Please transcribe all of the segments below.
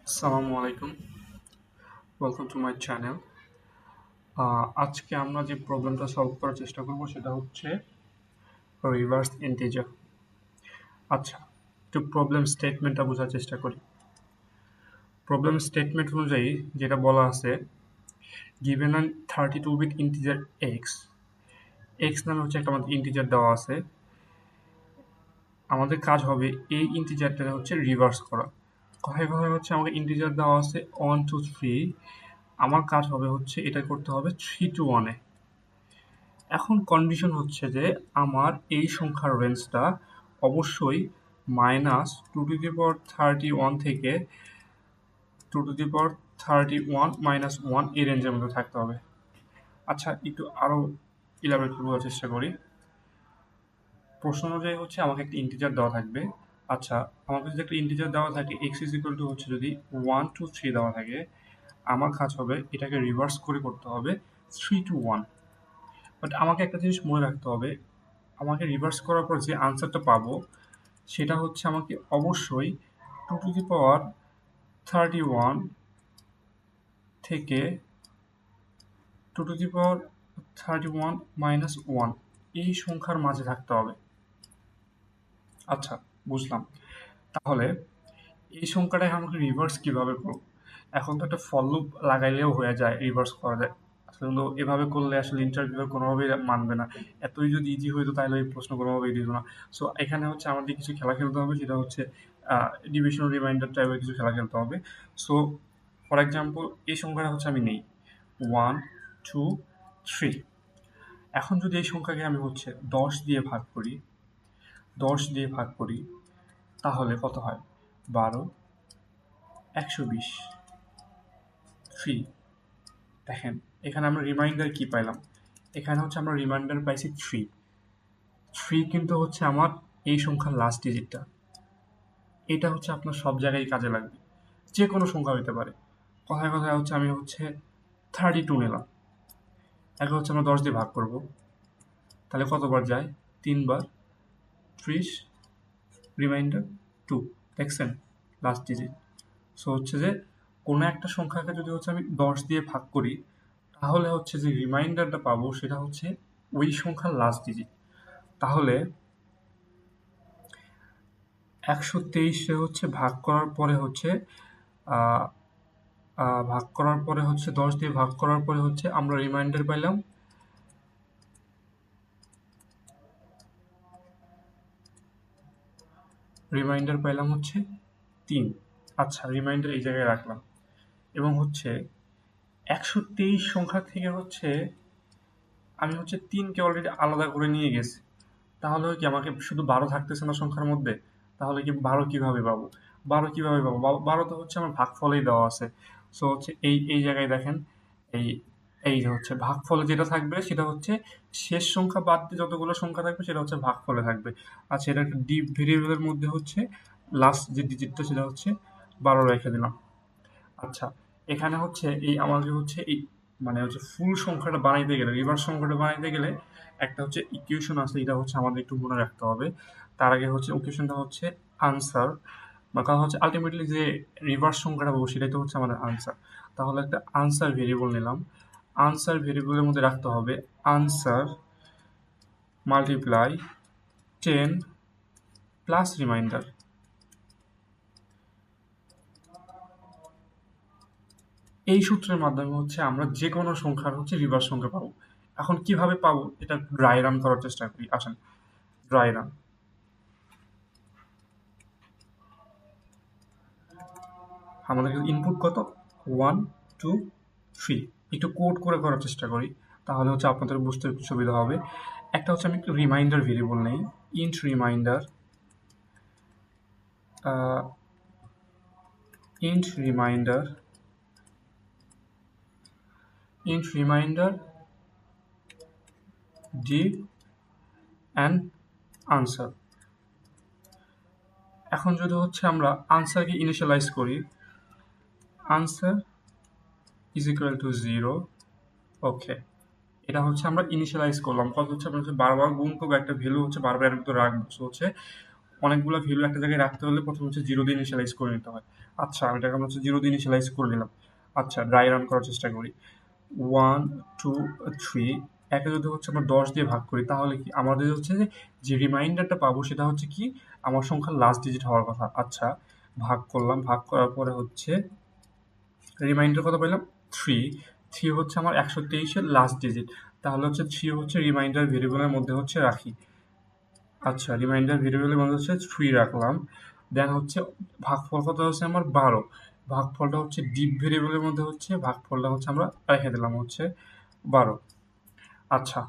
আসসালামু আলাইকুম, welcome to my channel. আজকে আমরা যে প্রবলেমটা সলভ করার চেষ্টা করব সেটা হচ্ছে রিভার্স ইন্টিজার। আচ্ছা, একটু প্রবলেম স্টেটমেন্টটা বোঝার চেষ্টা করি। প্রবলেম স্টেটমেন্ট অনুযায়ী যেটা বলা আছে, given an 32-bit integer x, x নামে হচ্ছে একটা আমাদের ইন্টিজার দেওয়া আছে। আমাদের কাজ হবে এই ইন্টিজারটা হচ্ছে রিভার্স করা। কথায় কথায় হচ্ছে আমাকে ইন্টিজার দেওয়া আছে 1 2 3, আমার কাজ হবে হচ্ছে এটা করতে হবে 3 to 1-এ। এখন কন্ডিশন হচ্ছে যে আমার এই সংখ্যার রেঞ্জটা অবশ্যই -2^31 থেকে 2^31 এই রেঞ্জের মধ্যে থাকতে হবে। আচ্ছা, একটু আরও ইলাবোরেট বোঝার চেষ্টা করি। প্রশ্ন অনুযায়ী হচ্ছে আমাকে একটা ইন্টিজার দেওয়া থাকবে। আচ্ছা, আমাকে যদি একটা ইন্টিজার দেওয়া থাকে এক্স ইজ ইকুয়াল টু হচ্ছে যদি 1 2 3 দেওয়া থাকে, আমার কাজ হবে এটাকে রিভার্স করে করতে হবে 3 to 1। বাট আমাকে একটা জিনিস মনে রাখতে হবে, আমাকে রিভার্স করার পর যে আনসারটা পাবো সেটা হচ্ছে আমাকে অবশ্যই 2^31 থেকে 2^31 - 1 এই সংখ্যার মাঝে থাকতে হবে। আচ্ছা, বুঝলাম। তাহলে এই সংখ্যাটাকে আমাকে রিভার্স কিভাবে করব? এখন তো একটা ফর লুপ লাগাইলেও হয়ে যায়, রিভার্স করা যায়। আসলে এভাবে করলে আসলে ইন্টারভিউ কোনোভাবেই মানবে না। এতই যদি ইজি হইতো তাহলে এই প্রশ্ন কোনোভাবেই দিত না। সো এখানে হচ্ছে আমাদের কিছু খেলা খেলতে হবে, সেটা হচ্ছে ডিভিশন রিমাইন্ডার টাইপের কিছু খেলা খেলতে হবে। সো ফর এক্সাম্পল এই সংখ্যাটা হচ্ছে আমি নেই 1 2 3। এখন যদি এই সংখ্যাকে আমি হচ্ছে 10 দিয়ে ভাগ করি তাহলে কত হয়? 12 120 3। দেখেন, এখানে আমরা রিমাইন্ডার কি পাইলাম? এখানে হচ্ছে আমরা রিমাইন্ডার পাইছি 3 কিন্তু হচ্ছে আমার এই সংখ্যার লাস্ট ডিজিটটা। এটা হচ্ছে আপনার সব জায়গায় কাজে লাগবে, যে কোনো সংখ্যা হইতে পারে। কথায় কথায় হচ্ছে আমি হচ্ছে 32 নিলাম, একে হচ্ছে আমরা 10 দিয়ে ভাগ করব, তাহলে কতবার যায়? 3 বার। 30 রিমাইন্ডার 2, দেখছেন লাস্ট ডিজিট। সো হচ্ছে যে কোনো একটা সংখ্যাকে যদি হচ্ছে আমি 10 দিয়ে ভাগ করি তাহলে হচ্ছে যে রিমাইন্ডারটা পাবো সেটা হচ্ছে ওই সংখ্যার লাস্ট ডিজিট। তাহলে 123 হচ্ছে ভাগ করার পরে হচ্ছে আহ, ভাগ করার পরে হচ্ছে 10 দিয়ে ভাগ করার পরে হচ্ছে আমরা রিমাইন্ডার পাইলাম হচ্ছে 3। আচ্ছা, রিমাইন্ডার এই জায়গায় রাখলাম। এবং হচ্ছে 123 সংখ্যা থেকে হচ্ছে আমি হচ্ছে 3কে অলরেডি আলাদা করে নিয়ে গেছি। তাহলে কি আমাকে শুধু 12 থাকতেছে না সংখ্যার মধ্যে? তাহলে কি 12 কিভাবে পাবো? 12 তো হচ্ছে আমার ভাগফলেই দেওয়া আছে। সো হচ্ছে এই এই জায়গায় দেখেন, এই এই যে হচ্ছে ভাগফলে যেটা থাকবে সেটা হচ্ছে শেষ সংখ্যা বাদ দিয়ে যতগুলো সংখ্যা থাকবে সেটা হচ্ছে ভাগফলে থাকবে। আচ্ছা, এটা একটা ডিপ ভেরিয়েবলের মধ্যে হচ্ছে লাস্ট যে ডিজিটটা সেটা হচ্ছে 12 রেখে দিলাম। আচ্ছা, এখানে হচ্ছে এই আমাদের হচ্ছে এই মানে হচ্ছে ফুল সংখ্যাটা বানাইতে গেলে, রিভার্স সংখ্যাটা বানাইতে গেলে একটা হচ্ছে ইকুয়েশন আছে, এটা হচ্ছে আমাদের একটু মনে রাখতে হবে। তার আগে হচ্ছে ইকুয়েশনটা হচ্ছে আনসার, বা কারণ হচ্ছে আলটিমেটলি যে রিভার্স সংখ্যাটা পাবো সেটাই তো হচ্ছে আমাদের আনসার। তাহলে একটা আনসার ভেরিয়েবল নিলাম। আনসার ভেরিয়েবলের মধ্যে রাখতে হবে আনসার মাল্টিপ্লাই 10 প্লাস রিমাইন্ডার। এই সূত্রের মাধ্যমে হচ্ছে আমরা যে কোনো সংখ্যার হচ্ছে রিভার্স সংখ্যা পাবো। এখন কিভাবে পাবো এটা ড্রাই রান করার চেষ্টা করি। আসেন, ড্রাই রান। আমাদের ইনপুট কত? 1 2 3। একটু কোড করে করার চেষ্টা করি, তাহলে হচ্ছে আপনাদের বুঝতে সুবিধা হবে। একটা হচ্ছে আমি একটু রিমাইন্ডার ভেরিয়েবল নেই, int reminder int reminder int reminder D and answer. এখন যদি হচ্ছে আমরা আনসারকে ইনিশিয়ালাইজ করি, আনসার ইজ ইকুয়াল টু 0। ওকে, এটা হচ্ছে আমরা ইনিশিয়ালাইজ করলাম। কত হচ্ছে আমরা হচ্ছে বারবার গুণ করবো, একটা ভ্যালু হচ্ছে বারবার এর ভিতরে রাখবো। সো হচ্ছে অনেকগুলো ভ্যালু একটা জায়গায় রাখতে হলে প্রথমে হচ্ছে 0 দিয়ে ইনিশিয়ালাইজ করে নিতে হয়। আচ্ছা আমি এটাকে আমরা হচ্ছে 0 দিয়ে ইনিশিয়ালাইজ করে নিলাম। আচ্ছা ড্রাই রান করার চেষ্টা করি। 1 2 3 একে যদি হচ্ছে আমরা 10 দিয়ে ভাগ করি তাহলে কি আমাদের হচ্ছে যে রিমাইন্ডারটা পাবো সেটা হচ্ছে কি আমার সংখ্যার লাস্ট ডিজিট হওয়ার কথা। আচ্ছা ভাগ করলাম, ভাগ করার পরে হচ্ছে রিমাইন্ডার কত পেলাম 3। 3 হচ্ছে আমার 123-এর লাস্ট ডিজিট, তাহলে হচ্ছে 3 হচ্ছে রিমাইন্ডার ভেরিয়েবলের মধ্যে হচ্ছে রাখি। আচ্ছা রিমাইন্ডার ভেরিয়েবলের মধ্যে হচ্ছে 3 রাখলাম। দেন হচ্ছে ভাগফল কত হচ্ছে আমার 12। ভাগফলটা হচ্ছে ডিপ ভেরিয়েবলের মধ্যে হচ্ছে ভাগফলটা হচ্ছে আমরা রেখে দিলাম হচ্ছে 12। আচ্ছা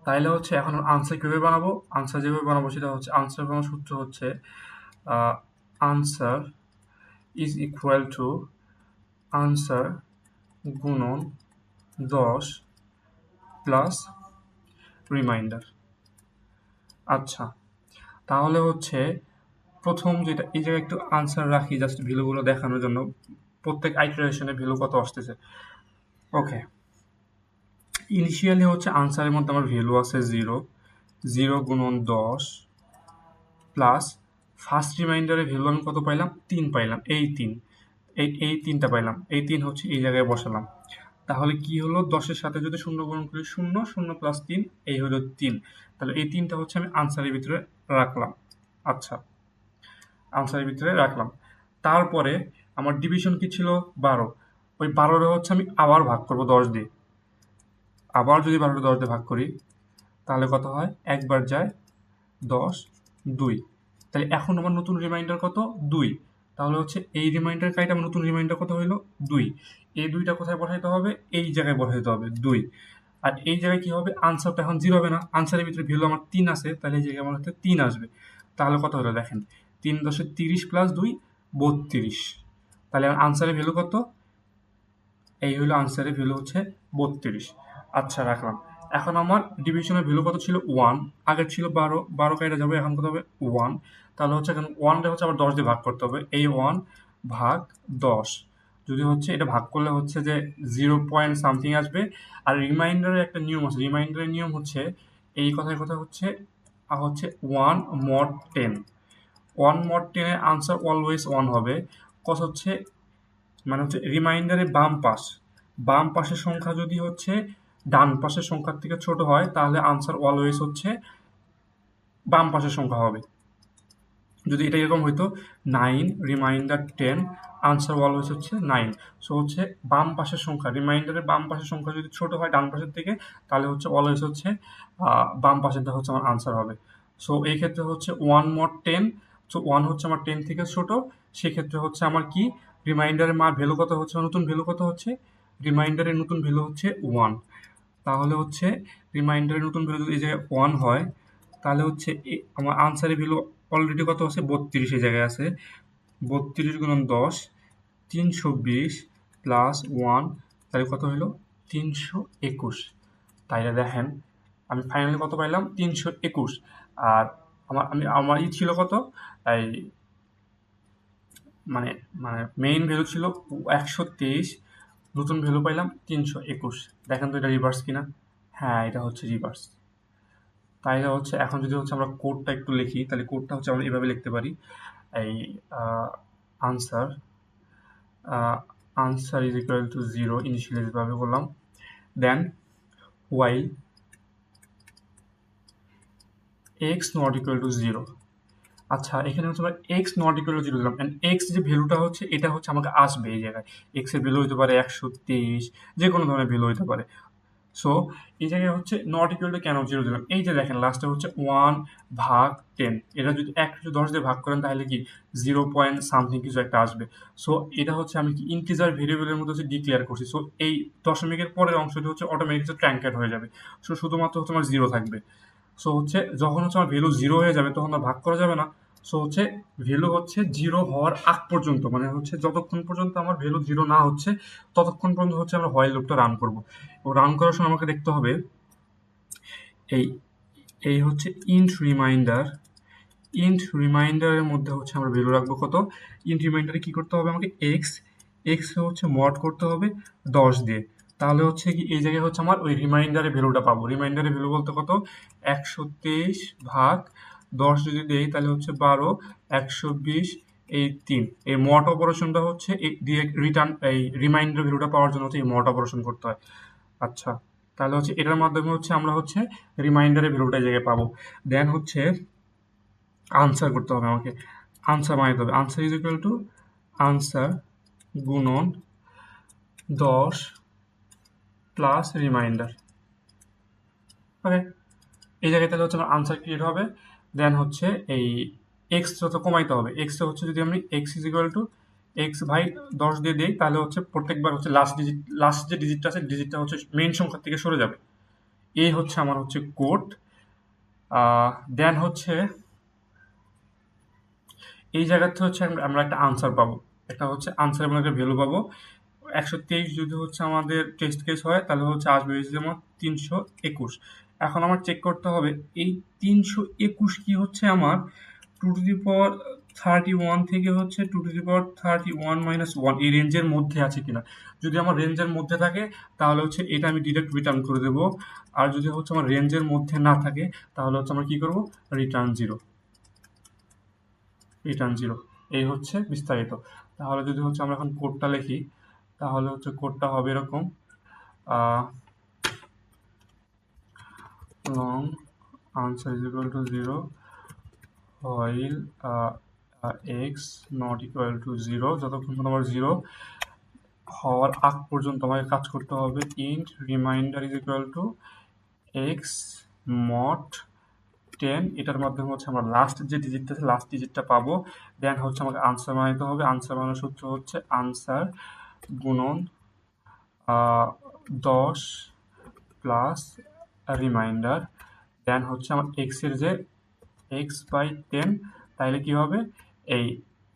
তাইলে হচ্ছে এখন আনসার কিভাবে বানাবো? আনসার যেভাবে বানাবো সেটা হচ্ছে আনসার বানানোর সূত্র হচ্ছে answer is equal two answer গুণন 10 প্লাস রিমাইন্ডার। আচ্ছা তাহলে হচ্ছে প্রথম যেটা এই জায়গায় একটু আনসার রাখি জাস্ট ভ্যালুগুলো দেখানোর জন্য, প্রত্যেক আইটারেশনে ভ্যালু কত আসতেছে। ওকে ইনিশিয়ালি হচ্ছে আনসারের মধ্যে আমার ভ্যালু আছে 0। 0 গুণন 10 প্লাস ফার্স্ট রিমাইন্ডারে ভ্যালু আমি কত পাইলাম 3 পাইলাম, এই 3 এই 3টা পাইলাম, এই 3 হচ্ছে এই জায়গায় বসালাম। তাহলে কি হলো 10-এর সাথে যদি 0 গুণ করি 0, 0 প্লাস 3 এই হলো 3। তাহলে এই 3টা হচ্ছে আমি আনসারের ভিতরে রাখলাম। আচ্ছা আনসারের ভিতরে রাখলাম। তারপরে আমার ডিভিশন কি ছিল 12। ওই 12 হচ্ছে আমি আবার ভাগ করব 10 দিয়ে। আবার যদি 12টা 10 দিয়ে ভাগ করি তাহলে কত হয়, একবার যায় 10 2। তাহলে এখন আমার নতুন রিমাইন্ডার কত 2। তাহলে হচ্ছে এই রিমাইন্ডার কাইটা আমার নতুন রিমাইন্ডার কত হইলো 2। এই 2টা কোথায় বসাইতে হবে, এই জায়গায় বসাইতে হবে 2। আর এই জায়গায় কি হবে, আনসারটা এখন 0 হবে না, আনসারের ভিতরে ভ্যালু আমার 3 আছে, তাহলে এই জায়গায় আমার হচ্ছে 3 আসবে। তাহলে কত হলো দেখেন, 3 10 30 প্লাস 2 32। তাহলে আমার আনসারের ভ্যালু কত, এই হলো আনসারের ভ্যালু হচ্ছে 32। আচ্ছা রাখলাম। এখন আমার ডিভিশনের ভ্যালু কত ছিল 1, আগের ছিল 12, 12 কাইটা যাবে, এখন কত হবে 1। তাহলে হচ্ছে এখন 1টা হচ্ছে আবার 10 দিয়ে ভাগ করতে হবে, এই 1 ভাগ 10। যদি হচ্ছে এটা ভাগ করলে হচ্ছে যে 0 পয়েন্ট সামথিং আসবে। আর রিমাইন্ডারের একটা নিয়ম আছে, রিমাইন্ডারের নিয়ম হচ্ছে এই কথার কথা হচ্ছে 1 mod 10। 1 mod 10 এর আনসার অলওয়েজ 1 হবে। কজ হচ্ছে মানে হচ্ছে রিমাইন্ডারের বাম পাশের সংখ্যা যদি হচ্ছে ডান পাশের সংখ্যার থেকে ছোট হয় তাহলে আনসার অলওয়েজ হচ্ছে বাম পাশের সংখ্যা হবে। যদি এটা এরকম হইতো 9 রিমাইন্ডার 10 আনসার অলওয়েজ হচ্ছে 9। সো হচ্ছে বাম পাশের সংখ্যা, রিমাইন্ডারের বাম পাশের সংখ্যা যদি ছোট হয় ডান পাশের থেকে তাহলে হচ্ছে অলওয়েজ হচ্ছে বাম পাশেরটা হচ্ছে আমার আনসার হবে। সো এই ক্ষেত্রে হচ্ছে 1 mod 10। সো 1 হচ্ছে আমার 10 থেকে ছোট, সেক্ষেত্রে হচ্ছে আমার কি রিমাইন্ডারের ভ্যালু কত হচ্ছে, নতুন ভ্যালু কত হচ্ছে, রিমাইন্ডারের নতুন ভ্যালু হচ্ছে 1। তাহলে হচ্ছে রিমাইন্ডারের নতুন ভ্যালু যদি এই জায়গায় 1 হয় তাহলে হচ্ছে আমার আনসারের ভ্যালু অলরেডি কত আছে 32 এই জায়গায় আছে। 32 গুণন 10 320 প্লাস 1, তাহলে কত হলো 321। তাইলে দেখেন আমি ফাইনালি কত পাইলাম 321। আর আমার ছিল কত, এই মানে মানে মেইন ভ্যালু ছিল 123, নতুন ভ্যালু পাইলাম 321। দেখেন তো এটা রিভার্স কিনা, হ্যাঁ এটা হচ্ছে রিভার্স। তাইলে হচ্ছে এখন যদি হচ্ছে আমরা কোডটা একটু লিখি তাহলে কোডটা হচ্ছে আমরা এভাবে লিখতে পারি, এই answer answer is equal two 0 initially যেভাবে বললাম, দেন while x not equal to 0। আচ্ছা এখানে হচ্ছে আমরা এক্স নট ইকুয়াল টু 0 দিলাম, অ্যান্ড এক্স যে ভ্যালুটা হচ্ছে এটা হচ্ছে আমাকে আসবে এই জায়গায়। এক্স এর ভ্যালু হতে পারে 123, যে কোনো ধরনের ভ্যালু হতে পারে। সো এই জায়গায় হচ্ছে নট ইকুয়াল টু কেন 0 দিলাম, এই যে দেখেন লাস্টে হচ্ছে 1 ভাগ 10, এটা যদি 10 দিয়ে ভাগ করেন তাহলে কি 0 পয়েন্ট সামথিং কিছু একটা আসবে। সো এটা হচ্ছে আমি কি ইন্টিজার ভেরিয়েবলের মধ্যে হচ্ছে ডিক্লেয়ার করছি। সো এই দশমিকের পরের অংশটি হচ্ছে অটোমেটিক ট্রাঙ্কেট হয়ে যাবে। সো শুধুমাত্র হচ্ছে আমার 0 থাকবে। সো হচ্ছে যখন হচ্ছে আমার ভ্যালু 0 হয়ে যাবে তখন আর ভাগ করা যাবে না। সো হচ্ছে ভ্যালু হচ্ছে 0 হওয়ার আগ পর্যন্ত, মানে হচ্ছে যতক্ষণ পর্যন্ত আমার ভ্যালু 0 না হচ্ছে ততক্ষণ পর্যন্ত হচ্ছে আমরা হোয়াইল লুপটা রান করব। এবং রান করার সময় আমাকে দেখতে হবে এই এই হচ্ছে ইন্ট রিমাইন্ডারের মধ্যে হচ্ছে আমরা ভ্যালু রাখবো কত, ইন্ট রিমাইন্ডারে কি করতে হবে আমাকে এক্স হচ্ছে মড করতে হবে 10 দিয়ে। তাহলে হচ্ছে কি এই জায়গায় হচ্ছে আমার ওই রিমাইন্ডারের ভ্যালুটা পাবো। রিমাইন্ডারের ভ্যালু বলতে কত, 123 ভাগ 10 যদি দেই তাহলে হচ্ছে 12, 120 এই 3, এই মড অপারেশনটা হচ্ছে এই রিটার্ন এই রিমাইন্ডার ভ্যালুটা পাওয়ার জন্য হচ্ছে এই মড অপারেশন করতে হয়। আচ্ছা, তাহলে হচ্ছে এটার মাধ্যমে হচ্ছে আমরা হচ্ছে রিমাইন্ডারের ভ্যালুটা এই জায়গায় পাবো। দেন হচ্ছে আনসার করতে হবে আমাকে, আনসার বানাইতে হবে। Answer is equal two answer গুণন 10 প্লাস রিমাইন্ডার। ওকে, এই জায়গায় তাহলে হচ্ছে আমার আনসার ক্রিয়েট হবে। দেন হচ্ছে এই এক্স যত কমাইতে হবে, এক্সটা হচ্ছে যদি আমি X is equal to X by 10 দিয়ে দিই, তাহলে হচ্ছে প্রত্যেকবার হচ্ছে লাস্ট যে ডিজিটটা আছে ডিজিটটা হচ্ছে মেইন সংখ্যা থেকে সরে যাবে। এই হচ্ছে আমার হচ্ছে কোড। দেন হচ্ছে এই জায়গাতে হচ্ছে আমরা একটা আনসার পাবো, একটা হচ্ছে আনসার এবং একটা ভ্যালু পাবো। 123 যদি হচ্ছে আমাদের টেস্ট কেস হয় তাহলে হচ্ছে আসবে হচ্ছে যেমন 321। এখন আমার চেক করতে হবে এই 321 কি হচ্ছে আমার 2 টু দি পাওয়ার 31 থেকে হচ্ছে 2 টু দি পাওয়ার 31 - 1 এই রেঞ্জের মধ্যে আছে কিনা। যদি আমার রেঞ্জের মধ্যে থাকে তাহলে হচ্ছে এটা আমি ডিরেক্ট রিটার্ন করে দেবো। আর যদি হচ্ছে আমার রেঞ্জের মধ্যে না থাকে তাহলে হচ্ছে আমরা কি করব, রিটার্ন জিরো, রিটার্ন জিরো। এই হচ্ছে বিস্তারিত। তাহলে যদি হচ্ছে আমরা এখন কোডটা লিখি তাহলে হচ্ছে কোডটা হবে এরকম, long answer is equal two 0 while x not equal to 0, যতক্ষণ পর্যন্ত আমার 0 হওয়ার আগ পর্যন্ত আমাকে কাজ করতে হবে। Int reminder is equal two x mod 10, এটার মাধ্যমে হচ্ছে আমরা লাস্ট যে ডিজিটটা আছে লাস্ট ডিজিটটা পাবো। দেন হচ্ছে আমাকে আনসার বানাইতে হবে। আনসার বানানোর সূত্র হচ্ছে আনসার গুণন 10 প্লাস রিমাইন্ডার। দেন হচ্ছে আমার এক্সের যে এক্স বাই 10, তাইলে কি হবে এই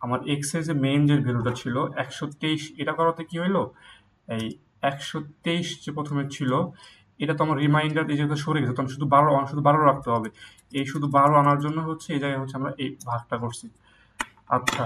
আমার এক্সের যে মেইন যে ভ্যালুটা ছিল 123, এটা করাতে কি হইলো এই 123 যে প্রথমে ছিল এটা তো আমার রিমাইন্ডার এই যেহেতু সরে গেছে, তো আমি শুধু 12 রাখতে হবে। এই শুধু 12 আনার জন্য হচ্ছে এই জায়গায় হচ্ছে আমরা এই ভাগটা করছি। আচ্ছা,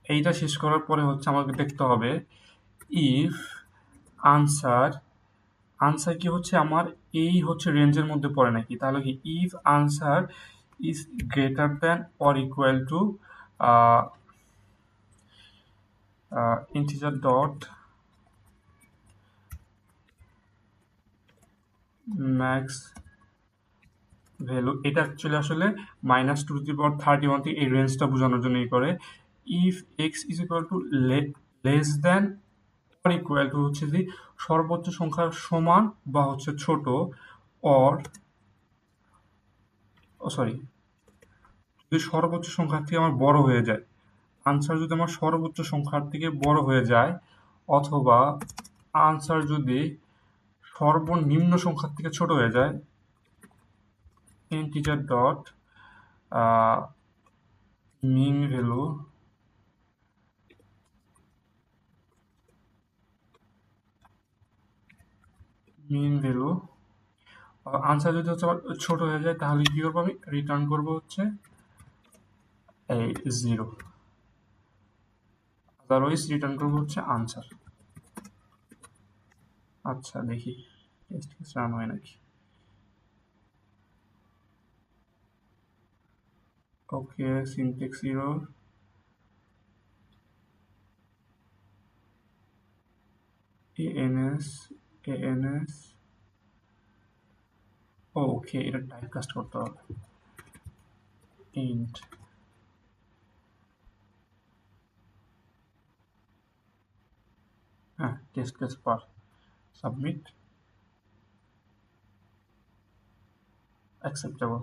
এইটা শেষ করার পরে হচ্ছে আমাকে দেখতে হবে ইফ আনসার, আনসার কি হচ্ছে আমার এই হচ্ছে রেঞ্জের মধ্যে পড়ে নাকি। তাহলে কি if answer is greater than or equal to integer dot max value. এটা অ্যাকচুয়ালি আসলে -2 টু দি পাওয়ার 31 থেকে এই রেঞ্জটা বোঝানোর জন্যই করে। If x is equal two less than or equal to হচ্ছে যে সর্বোচ্চ সংখ্যার সমান বা হচ্ছে ছোট, অর সরি যদি সর্বোচ্চ সংখ্যার থেকে আমার বড় হয়ে যায়, আনসার যদি আমার সর্বোচ্চ সংখ্যার থেকে বড় হয়ে যায়, অথবা আনসার যদি সর্বনিম্ন সংখ্যার থেকে ছোট হয়ে যায়, integer dot min value answer যদি হচ্ছে আবার ছোট হয়ে যায় তাহলে কি করবো, আমি রিটার্ন করবো হচ্ছে এই 0, আদারওয়াইজ রিটার্ন করবো হচ্ছে আনসার। আচ্ছা দেখি টেস্ট কেস রান হয় নাকি। Okay, syntax error, ans okay, এটা টাইপ কাস্ট করতে হবে ইন্ট। হ্যাঁ, টেস্ট কেস পার, সাবমিট, অ্যাকসেপ্টেবল।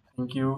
Thank you.